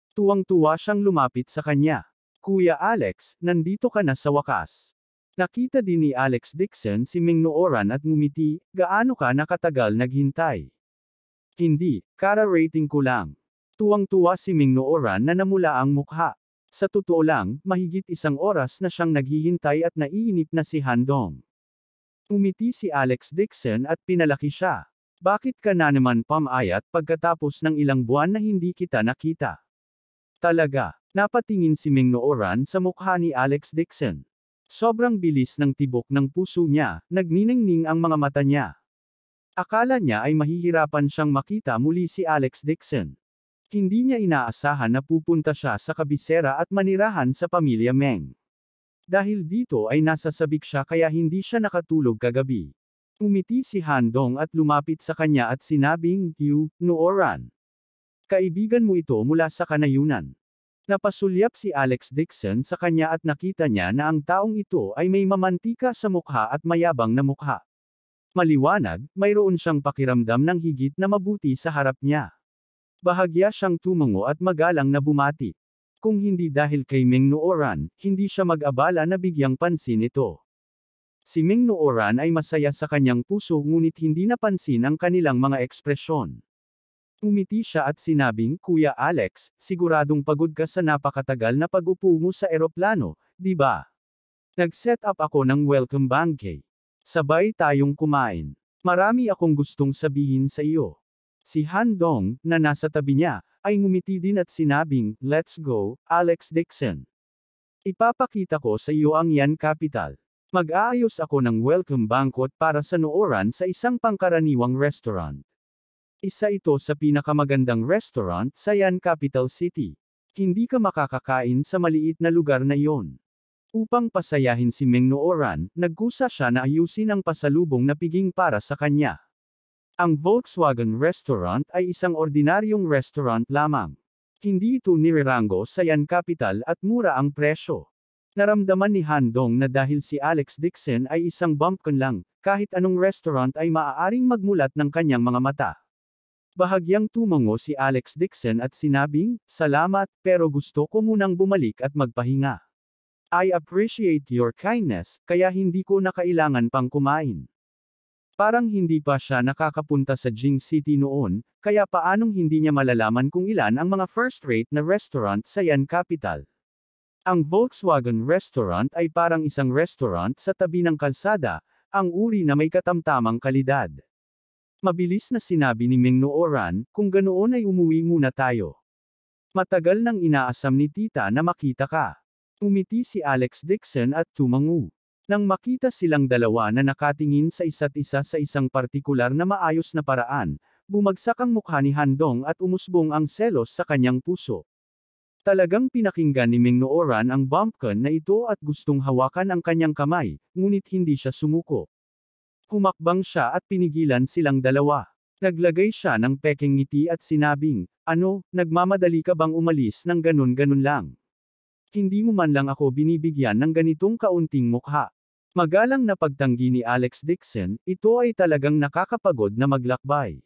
Tuwang-tuwa siyang lumapit sa kanya. "Kuya Alex, nandito ka na sa wakas." Nakita din ni Alex Dixon si Meng Nooran at ngumiti, "Gaano ka nakatagal naghintay?" "Hindi, kara-rating ko lang." Tuwang-tuwa si Meng Nooran na namula ang mukha. Sa totoo lang, mahigit 1 oras na siyang naghihintay at naiinip na si Handong. Umiti si Alex Dixon at pinalaki siya. "Bakit ka na naman pamayat pagkatapos ng ilang buwan na hindi kita nakita?" Talaga, napatingin si Meng Nooran sa mukha ni Alex Dixon. Sobrang bilis ng tibok ng puso niya, nagniningning ang mga mata niya. Akala niya ay mahihirapan siyang makita muli si Alex Dixon. Hindi niya inaasahan na pupunta siya sa kabisera at manirahan sa pamilya Meng. Dahil dito ay nasasabik siya kaya hindi siya nakatulog kagabi. Umiti si Handong at lumapit sa kanya at sinabing, Nooran. Kaibigan mo ito mula sa kanayunan." Napasulyap si Alex Dixon sa kanya at nakita niya na ang taong ito ay may mamantika sa mukha at mayabang na mukha. Maliwanag, mayroon siyang pakiramdam ng higit na mabuti sa harap niya. Bahagya siyang tumango at magalang na bumati. Kung hindi dahil kay Ming Nooran, hindi siya mag-abala na bigyang pansin ito. Si Ming Nooran ay masaya sa kanyang puso ngunit hindi napansin ang kanilang mga ekspresyon. Umiti siya at sinabing, Kuya Alex, siguradong pagod ka sa napakatagal na pag-upo mo sa eroplano, di ba? Nag-set up ako ng welcome bouquet. Sabay tayong kumain. Marami akong gustong sabihin sa iyo. Si Han Dong, na nasa tabi niya, ay ngumiti din at sinabing, Let's go, Alex Dixon. Ipapakita ko sa iyo ang Yan Capital. Mag-aayos ako ng welcome banquet para sa Nooran sa isang pangkaraniwang restaurant. Isa ito sa pinakamagandang restaurant sa Yan Capital City. Hindi ka makakakain sa maliit na lugar na iyon. Upang pasayahin si Ming Nooran, nagkusa siya na ayusin ang pasalubong na piging para sa kanya. Ang Volkswagen Restaurant ay isang ordinaryong restaurant lamang. Hindi ito nirirango sa Yan Capital at mura ang presyo. Naramdaman ni Han Dong na dahil si Alex Dixon ay isang bumpkin lang, kahit anong restaurant ay maaaring magmulat ng kanyang mga mata. Bahagyang tumango si Alex Dixon at sinabing, Salamat, pero gusto ko munang bumalik at magpahinga. I appreciate your kindness, kaya hindi ko na kailangan pang kumain. Parang hindi pa siya nakakapunta sa Jing City noon, kaya paanong hindi niya malalaman kung ilan ang mga first-rate na restaurant sa Yan Capital. Ang Volkswagen Restaurant ay parang isang restaurant sa tabi ng kalsada, ang uri na may katamtamang kalidad. Mabilis na sinabi ni Ming Nooran, kung ganoon ay umuwi muna tayo. Matagal nang inaasam ni tita na makita ka. Umiti si Alex Dixon at tumango. Nang makita silang dalawa na nakatingin sa isa't isa sa isang partikular na maayos na paraan, bumagsak ang mukha ni Han Dong at umusbong ang selos sa kanyang puso. Talagang pinakinggan ni Ming Nooran ang bumpkin na ito at gustong hawakan ang kanyang kamay, ngunit hindi siya sumuko. Humakbang siya at pinigilan silang dalawa. Naglagay siya ng peking ngiti at sinabing, Ano, nagmamadali ka bang umalis ng ganun-ganun lang? Hindi mo man lang ako binibigyan ng ganitong kaunting mukha. Magalang na pagtanggi ni Alex Dixon, ito ay talagang nakakapagod na maglakbay.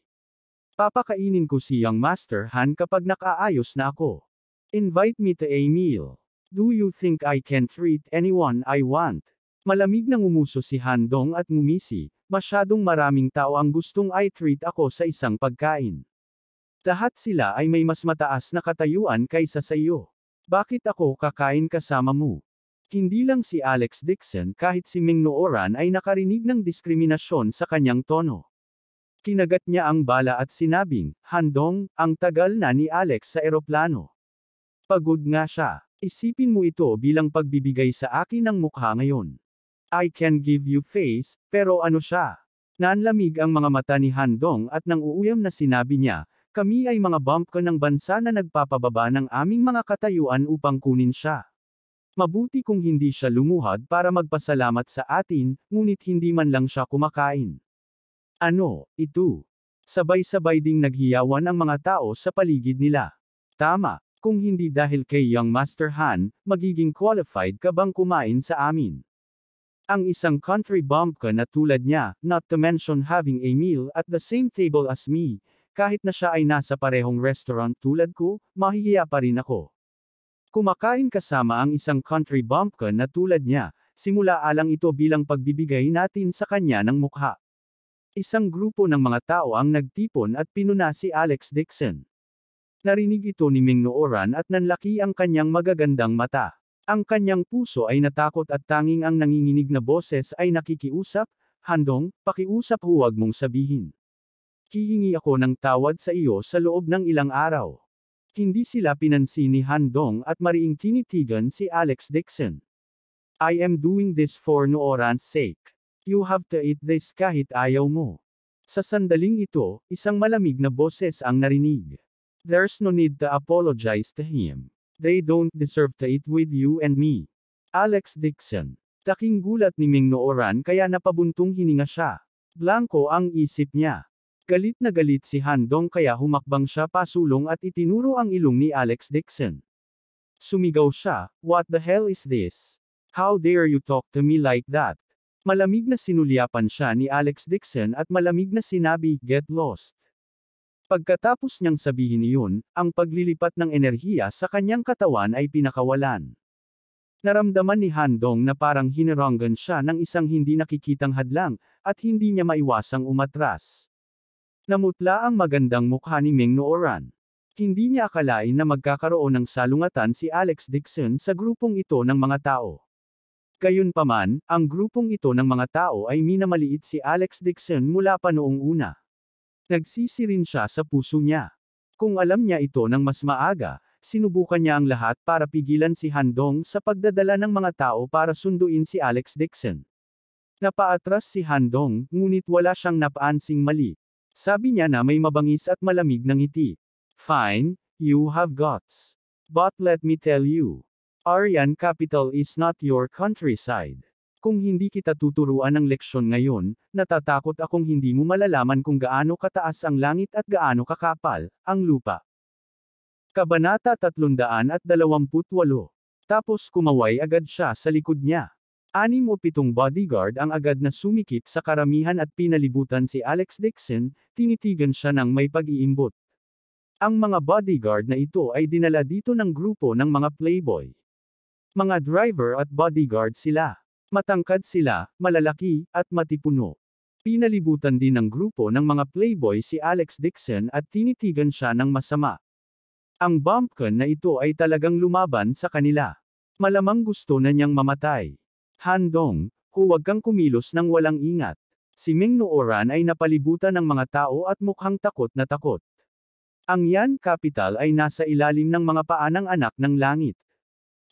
Papakainin ko si Young Master Han kapag nakaayos na ako. Invite me to a meal. Do you think I can treat anyone I want? Malamig nang umuso si Han Dong at ngumisi, masyadong maraming tao ang gustong i-treat ako sa isang pagkain. Lahat sila ay may mas mataas na katayuan kaysa sa iyo. Bakit ako kakain kasama mo? Hindi lang si Alex Dixon kahit si Ming Nooran ay nakarinig ng diskriminasyon sa kanyang tono. Kinagat niya ang bala at sinabing, Han Dong, ang tagal na ni Alex sa eroplano. Pagod nga siya. Isipin mo ito bilang pagbibigay sa akin ng mukha ngayon. I can give you face, pero ano siya? Nanlamig ang mga mata ni Han Dong at nang uuyam na sinabi niya, kami ay mga bumpkin ng bansa na nagpapababa ng aming mga katayuan upang kunin siya. Mabuti kung hindi siya lumuhad para magpasalamat sa atin, ngunit hindi man lang siya kumakain. Ano, ito? Sabay-sabay ding naghiyawan ang mga tao sa paligid nila. Tama, kung hindi dahil kay Young Master Han, magiging qualified ka bang kumain sa amin? Ang isang country bumpkin na tulad niya, not to mention having a meal at the same table as me, kahit na siya ay nasa parehong restaurant tulad ko, mahihiya pa rin ako. Kumakain kasama ang isang country bumpkin na tulad niya, simula alang ito bilang pagbibigay natin sa kanya ng mukha. Isang grupo ng mga tao ang nagtipon at pinuna si Alex Dixon. Narinig ito ni Ming Nooran at nanlaki ang kanyang magagandang mata. Ang kanyang puso ay natakot at tanging ang nanginginig na boses ay nakikiusap, Handong, pakiusap huwag mong sabihin. Hihingi ako ng tawad sa iyo sa loob ng ilang araw. Hindi sila pinansin ni Han Dong at mariing tinitigan si Alex Dixon. I am doing this for Nooran's sake. You have to eat this kahit ayaw mo. Sa sandaling ito, isang malamig na boses ang narinig. There's no need to apologize to him. They don't deserve to eat with you and me. Alex Dixon. Laking gulat ni Ming Nooran kaya napabuntong hininga siya. Blanko ang isip niya. Galit na galit si Han Dong kaya humakbang siya pasulong at itinuro ang ilong ni Alex Dixon. Sumigaw siya, What the hell is this? How dare you talk to me like that? Malamig na sinulyapan siya ni Alex Dixon at malamig na sinabi, Get lost. Pagkatapos niyang sabihin iyon, ang paglilipat ng enerhiya sa kanyang katawan ay pinakawalan. Naramdaman ni Handong na parang hiniranggan siya ng isang hindi nakikitang hadlang, at hindi niya maiwasang umatras. Namutla ang magandang mukha ni Meng Nooran. Hindi niya akalain na magkakaroon ng salungatan si Alex Dixon sa grupong ito ng mga tao. Gayunpaman, ang grupong ito ng mga tao ay minamaliit si Alex Dixon mula pa noong una. Nagsisi rin siya sa puso niya. Kung alam niya ito ng mas maaga, sinubukan niya ang lahat para pigilan si Handong sa pagdadala ng mga tao para sunduin si Alex Dixon. Napaatras si Handong, ngunit wala siyang napaansing mali. Sabi niya na may mabangis at malamig na ngiti. Fine, you have guts. But let me tell you, Aryan Capital is not your countryside. Kung hindi kita tuturuan ng leksyon ngayon, natatakot akong hindi mo malalaman kung gaano kataas ang langit at gaano kakapal ang lupa. Kabanata 328. Tapos kumaway agad siya sa likod niya. 6 o 7 bodyguard ang agad na sumikip sa karamihan at pinalibutan si Alex Dixon, tinitigan siya ng may pag-iimbot. Ang mga bodyguard na ito ay dinala dito ng grupo ng mga playboy. Mga driver at bodyguard sila. Matangkad sila, malalaki, at matipuno. Pinalibutan din ng grupo ng mga playboy si Alex Dixon at tinitigan siya ng masama. Ang bumpkin na ito ay talagang lumaban sa kanila. Malamang gusto na niyang mamatay. Handong, huwag kang kumilos ng walang ingat. Si Meng Nooran ay napalibutan ng mga tao at mukhang takot na takot. Ang Yan Capital ay nasa ilalim ng mga paa ng anak ng langit.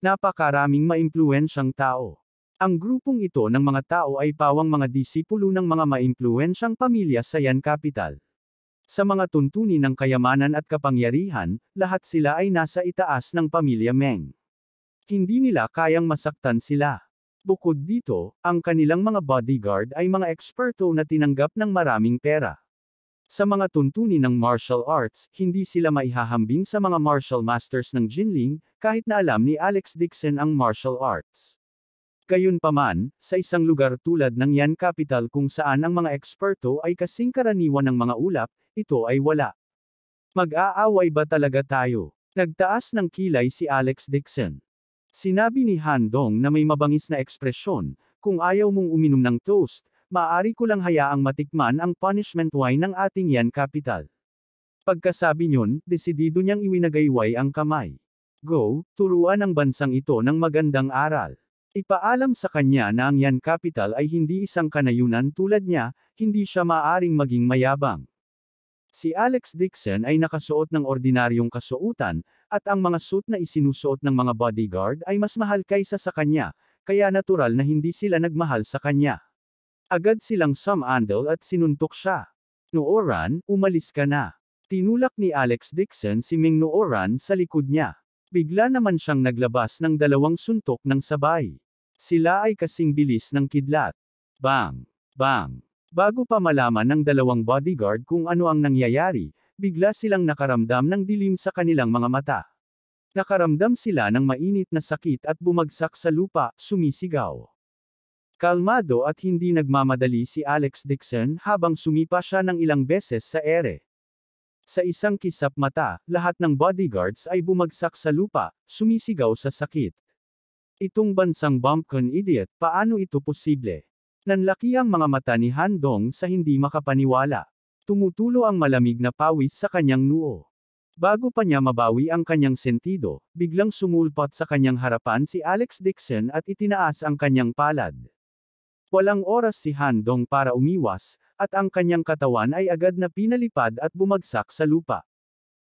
Napakaraming maimpluwensyang tao. Ang grupong ito ng mga tao ay pawang mga disipulo ng mga maimpluwensyang pamilya sa Yan Capital. Sa mga tuntunin ng kayamanan at kapangyarihan, lahat sila ay nasa itaas ng pamilya Meng. Hindi nila kayang masaktan sila. Bukod dito, ang kanilang mga bodyguard ay mga eksperto na tinanggap ng maraming pera. Sa mga tuntunin ng martial arts, hindi sila maihahambing sa mga martial masters ng Jinling, kahit na alam ni Alex Dixon ang martial arts. Gayunpaman, sa isang lugar tulad ng Yan Capital kung saan ang mga eksperto ay kasing karaniwan ng mga ulap, ito ay wala. Mag-aaway ba talaga tayo? Nagtaas ng kilay si Alex Dixon. Sinabi ni Handong na may mabangis na ekspresyon, kung ayaw mong uminom ng toast, maaari ko lang hayaang matikman ang punishment wine ng ating Yan Capital. Pagkasabi niyon, desidido niyang iwinagayway ang kamay. Go, turuan ang bansang ito ng magandang aral. Ipaalam sa kanya na ang Yan Capital ay hindi isang kanayunan tulad niya, hindi siya maaaring maging mayabang. Si Alex Dixon ay nakasuot ng ordinaryong kasuotan, at ang mga suit na isinusuot ng mga bodyguard ay mas mahal kaysa sa kanya, kaya natural na hindi sila nagmahal sa kanya. Agad silang sumandal at sinuntok siya. Nooran, umalis ka na. Tinulak ni Alex Dixon si Meng Nooran sa likod niya. Bigla naman siyang naglabas ng 2 suntok ng sabay. Sila ay kasing bilis ng kidlat. Bang! Bang! Bago pa malaman ng 2 bodyguard kung ano ang nangyayari, bigla silang nakaramdam ng dilim sa kanilang mga mata. Nakaramdam sila ng mainit na sakit at bumagsak sa lupa, sumisigaw. Kalmado at hindi nagmamadali si Alex Dixon habang sumipa siya ng ilang beses sa ere. Sa isang kisap mata, lahat ng bodyguards ay bumagsak sa lupa, sumisigaw sa sakit. Itong bansang bumpkin idiot, paano ito posible? Nanlaki ang mga mata ni Handong sa hindi makapaniwala. Tumutulo ang malamig na pawis sa kanyang noo. Bago pa niya mabawi ang kanyang sentido, biglang sumulpot sa kanyang harapan si Alex Dixon at itinaas ang kanyang palad. Walang oras si Handong para umiwas, at ang kanyang katawan ay agad na pinalipad at bumagsak sa lupa.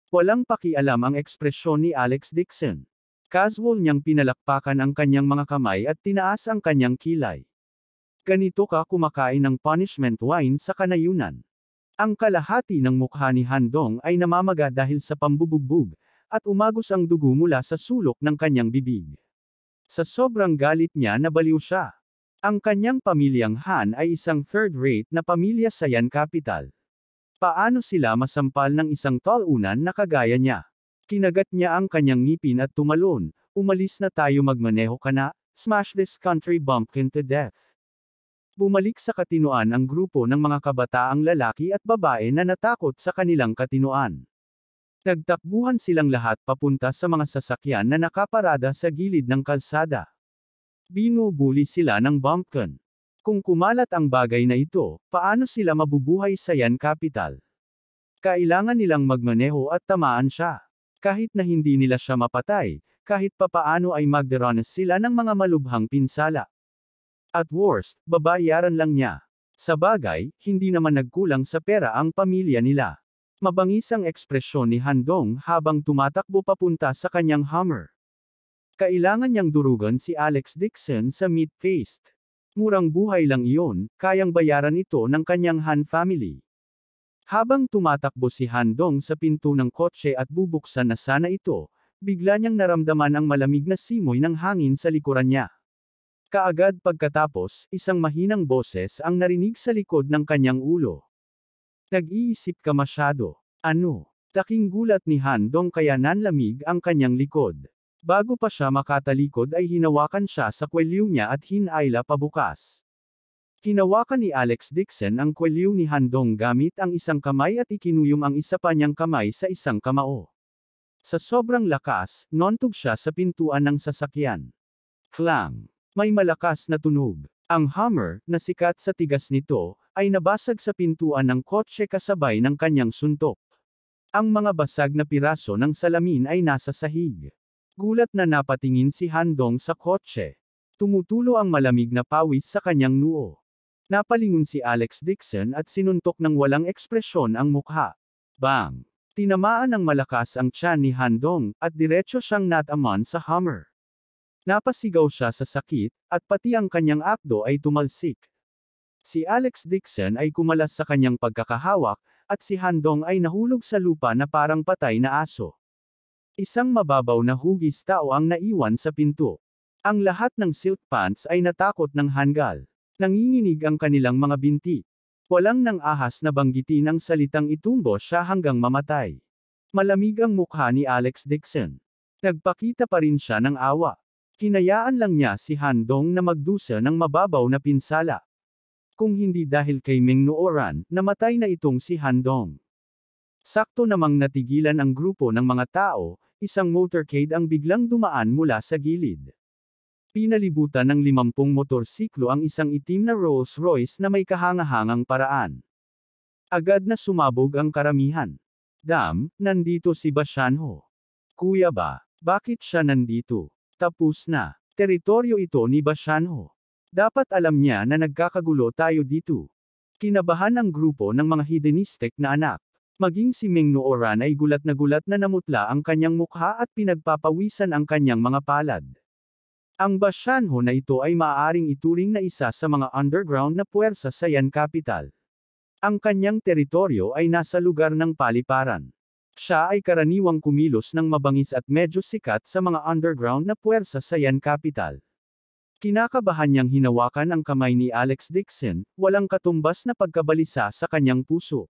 Walang pakialam ang ekspresyon ni Alex Dixon. Casual niyang pinalakpakan ang kanyang mga kamay at tinaas ang kanyang kilay. Ganito ka kumakain ng punishment wine sa kanayunan. Ang kalahati ng mukha ni Handong ay namamaga dahil sa pambubugbog, at umagos ang dugo mula sa sulok ng kanyang bibig. Sa sobrang galit niya nabaliw siya. Ang kanyang pamilyang Han ay isang third-rate na pamilya sa Yan Capital. Paano sila masampal ng isang talunan na kagaya niya? Kinagat niya ang kanyang ngipin at tumalon, umalis na tayo magmaneho ka na, smash this country bumpkin to death. Bumalik sa katinoan ang grupo ng mga kabataang lalaki at babae na natakot sa kanilang katinoan. Nagtakbuhan silang lahat papunta sa mga sasakyan na nakaparada sa gilid ng kalsada. Binubuli sila ng bumpkin. Kung kumalat ang bagay na ito, paano sila mabubuhay sa Yan Capital? Kailangan nilang magmaneho at tamaan siya. Kahit na hindi nila siya mapatay, kahit papaano ay magdaranas sila ng mga malubhang pinsala. At worst, babayaran lang niya. Sa bagay, hindi naman nagkulang sa pera ang pamilya nila. Mabangis ang ekspresyon ni Handong habang tumatakbo papunta sa kanyang Hummer. Kailangan niyang durugan si Alex Dixon sa meat paste. Murang buhay lang iyon, kayang bayaran ito ng kanyang Han family. Habang tumatakbo si Handong sa pinto ng kotse at bubuksan na sana ito, bigla niyang naramdaman ang malamig na simoy ng hangin sa likuran niya. Kaagad pagkatapos, isang mahinang boses ang narinig sa likod ng kanyang ulo. Nag-iisip ka masyado. Ano? Taking gulat ni Handong kaya nanlamig ang kanyang likod. Bago pa siya makatalikod ay hinawakan siya sa kwelyo niya at hinayla pabukas. Hinawakan ni Alex Dixon ang kwelyo ni Handong gamit ang isang kamay at ikinuyom ang isa pa niyang kamay sa isang kamao. Sa sobrang lakas, nontog siya sa pintuan ng sasakyan. Clang! May malakas na tunog. Ang Hummer, na sikat sa tigas nito, ay nabasag sa pintuan ng kotse kasabay ng kanyang suntok. Ang mga basag na piraso ng salamin ay nasa sahig. Gulat na napatingin si Handong sa kotse. Tumutulo ang malamig na pawis sa kanyang noo. Napalingon si Alex Dixon at sinuntok ng walang ekspresyon ang mukha. Bang! Tinamaan ng malakas ang tiyan ni Handong, at diretso siyang nataman sa Hummer. Napasigaw siya sa sakit, at pati ang kanyang apdo ay tumalsik. Si Alex Dixon ay kumalas sa kanyang pagkakahawak, at si Handong ay nahulog sa lupa na parang patay na aso. Isang mababaw na hugis tao ang naiwan sa pinto. Ang lahat ng silk pants ay natakot ng hanggal. Nanginginig ang kanilang mga binti. Walang nang ahas na banggitin ang salitang itumbo siya hanggang mamatay. Malamig ang mukha ni Alex Dixon. Nagpakita pa rin siya ng awa. Hinayaan lang niya si Handong na magdusa ng mababaw na pinsala. Kung hindi dahil kay Meng Nooran, namatay na itong si Handong. Sakto namang natigilan ang grupo ng mga tao, isang motorcade ang biglang dumaan mula sa gilid. Pinalibutan ng 50 motorsiklo ang isang itim na Rolls-Royce na may kahangahangang paraan. Agad na sumabog ang karamihan. Nandito si Bashanho. Kuya ba? Bakit siya nandito? Tapos na. Teritoryo ito ni Bashanho. Dapat alam niya na nagkakagulo tayo dito. Kinabahan ang grupo ng mga hedonistic na anak. Maging si Meng Nooran ay gulat na namutla ang kanyang mukha at pinagpapawisan ang kanyang mga palad. Ang Bashanho na ito ay maaaring ituring na isa sa mga underground na puwersa sa Yan Capital. Ang kanyang teritoryo ay nasa lugar ng paliparan. Siya ay karaniwang kumilos ng mabangis at medyo sikat sa mga underground na puwersa sa Yan Capital. Kinakabahan niyang hinawakan ang kamay ni Alex Dixon, walang katumbas na pagkabalisa sa kanyang puso.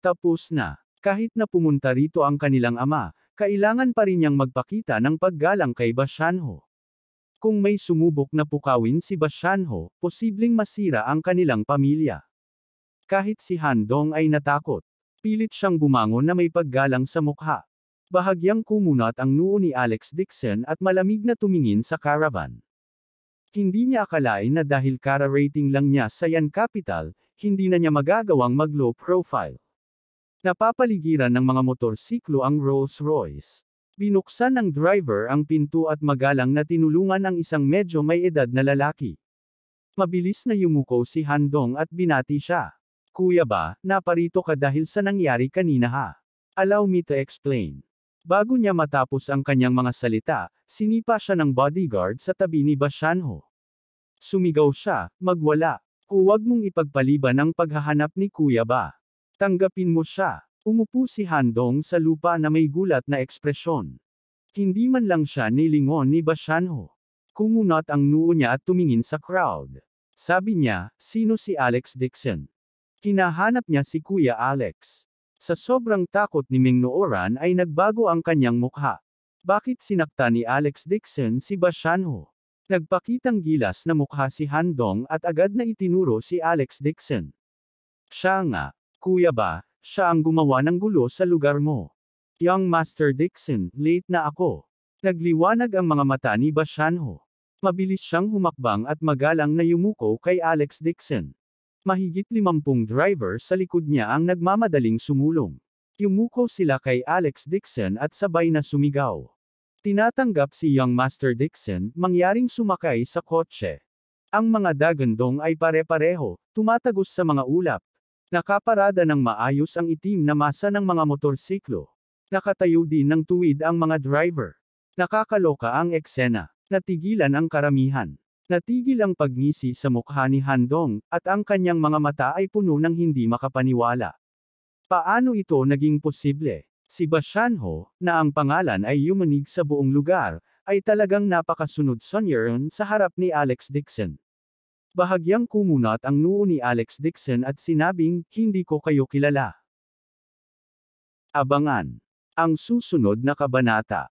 Tapos na. Kahit na pumunta rito ang kanilang ama, kailangan pa rin niyang magpakita ng paggalang kay Bashanho. Kung may sumubok na pukawin si Bashanho, posibleng masira ang kanilang pamilya. Kahit si Handong ay natakot. Pilit siyang bumangon na may paggalang sa mukha. Bahagyang kumunat ang noo ni Alex Dixon at malamig na tumingin sa caravan. Hindi niya akalain na dahil kara-rating lang niya sa Yan Capital, hindi na niya magagawang mag-low profile. Napapaligiran ng mga motorsiklo ang Rolls-Royce. Binuksan ng driver ang pinto at magalang na tinulungan ang isang medyo may edad na lalaki. Mabilis na yumuko si Handong at binati siya. Kuya ba, naparito ka dahil sa nangyari kanina ha? Allow me to explain. Bago niya matapos ang kanyang mga salita, sinipa siya ng bodyguard sa tabi ni Bashanho. Sumigaw siya, magwala. Huwag mong ipagpaliban ang paghahanap ni Kuya ba. Tanggapin mo siya. Umupo si Handong sa lupa na may gulat na ekspresyon. Hindi man lang siya nilingon ni Bashanho. Kumunat ang noo niya at tumingin sa crowd. Sabi niya, sino si Alex Dixon? Hinahanap niya si Kuya Alex. Sa sobrang takot ni Meng Nooran ay nagbago ang kanyang mukha. Bakit sinakta ni Alex Dixon si Bashanho? Nagpakitang gilas na mukha si Handong at agad na itinuro si Alex Dixon. Siya nga, kuya ba, siya ang gumawa ng gulo sa lugar mo. Young Master Dixon, late na ako. Nagliwanag ang mga mata ni Bashanho. Mabilis siyang humakbang at magalang na yumuko kay Alex Dixon. Mahigit 50 driver sa likod niya ang nagmamadaling sumulong. Yumuko sila kay Alex Dixon at sabay na sumigaw. Tinatanggap si Young Master Dixon, mangyaring sumakay sa kotse. Ang mga dagandong ay pare-pareho, tumatagos sa mga ulap. Nakaparada ng maayos ang itim na masa ng mga motorsiklo. Nakatayo din ng tuwid ang mga driver. Nakakaloka ang eksena. Natigilan ang karamihan. Natigil ang pagngisi sa mukha ni Handong, at ang kanyang mga mata ay puno ng hindi makapaniwala. Paano ito naging posible? Si Bashanho, na ang pangalan ay yumanig sa buong lugar, ay talagang napakasunod sonyeron sa harap ni Alex Dixon. Bahagyang kumunat ang noo ni Alex Dixon at sinabing, hindi ko kayo kilala. Abangan ang susunod na kabanata.